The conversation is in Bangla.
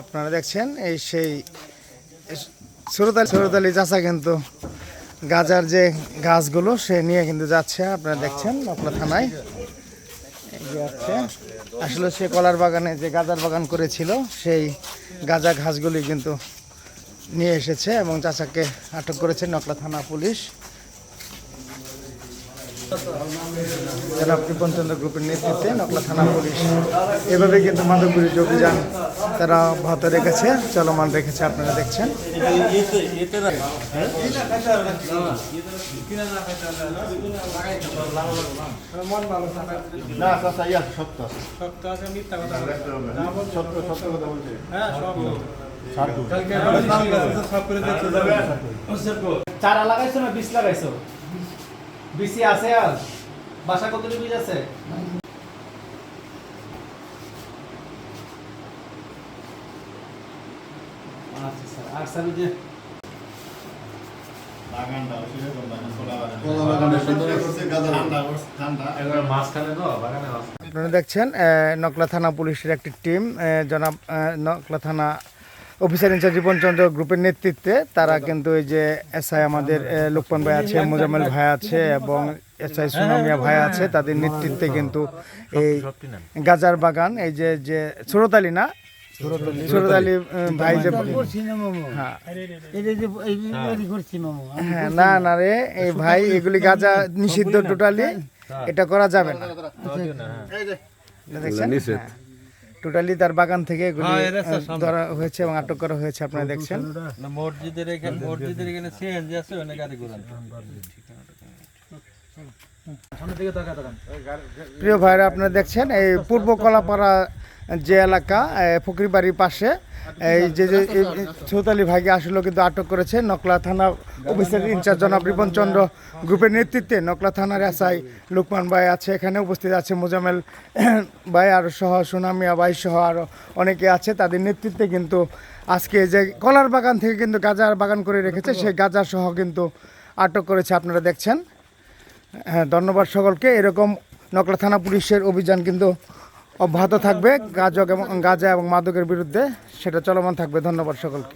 আপনারা দেখছেন এই সেই সুরতালি চাচা কিন্তু গাজার যে গাছগুলো সে নিয়ে কিন্তু যাচ্ছে। আপনারা দেখছেন নকলা থানায় যাচ্ছে। আসলে সে কলার বাগানে যে গাজার বাগান করেছিল সেই গাজা ঘাসগুলি কিন্তু নিয়ে এসেছে এবং চাচাকে আটক করেছে নকলা থানা পুলিশ। জনাব কৃপণচন্দ্র গ্রুপের নেতৃত্বে নকলা থানা পুলিশ এভাবে কিন্তু মাদক বিরোধী অভিযান তারা অব্যাহত রেখেছে, চলমান রেখেছে। আপনারা দেখছেন চারা লাগাইছো না বীজ লাগাইছো? বিসি আছে আর বাসা কতটি বীজ আছে? আচ্ছা স্যার। আর স্যার যে বাগানটা ওইখানে মাঝখানে তো বাগানে আছে। আপনারা দেখছেন নকলা থানা পুলিশের একটি টিম, জনাব নকলা থানা অফিসার ইনচার্জ কৃপণচন্দ্র গ্রুপের নেতৃত্বে তারা কিন্তু এই যে এসআই আমাদের লোকমান ভাই আছে, মোজাম্মেল ভাই আছে এবং এসআই সুনামিয়া ভাই আছে, তাদের নেতৃত্বে কিন্তু এই গাজার বাগান এই যে সুরতালি না সুরতালি ভাই যে হ্যাঁ না না রে এই ভাই এগুলি গাজা নিষিদ্ধ, টোটালি এটা করা যাবে না। দেখছেন টোটালি তার বাগান থেকে এগুলি ধরা হয়েছে এবং আটক করা হয়েছে। আপনারা দেখছেন মসজিদের এখানে সিএনজি আছে, ওখানে গাড়ি ঘোরান। প্রিয় ভাইরা, আপনারা দেখছেন এই পূর্ব কলাপাড়া যে এলাকা ফকরিবাড়ির পাশে এই যে চৌতালি ভাইকে আসলে কিন্তু আটক করেছে নকলা থানা অফিসার ইনচার্জ জনাব কৃপণচন্দ্র গ্রুপের নেতৃত্বে। নকলা থানার এসআই লোকমান ভাই আছে, এখানে উপস্থিত আছে মোজাম্মেল ভাই আর সহ সুনামিয়া ভাই সহ আরও অনেকে আছে। তাদের নেতৃত্বে কিন্তু আজকে যে কলার বাগান থেকে কিন্তু গাজার বাগান করে রেখেছে সেই গাজা সহ কিন্তু আটক করেছে। আপনারা দেখছেন। হ্যাঁ, ধন্যবাদ সকলকে। এরকম নকলা থানা পুলিশের অভিযান কিন্তু অব্যাহত থাকবে গাজা এবং মাদকের বিরুদ্ধে, সেটা চলমান থাকবে। ধন্যবাদ সকলকে।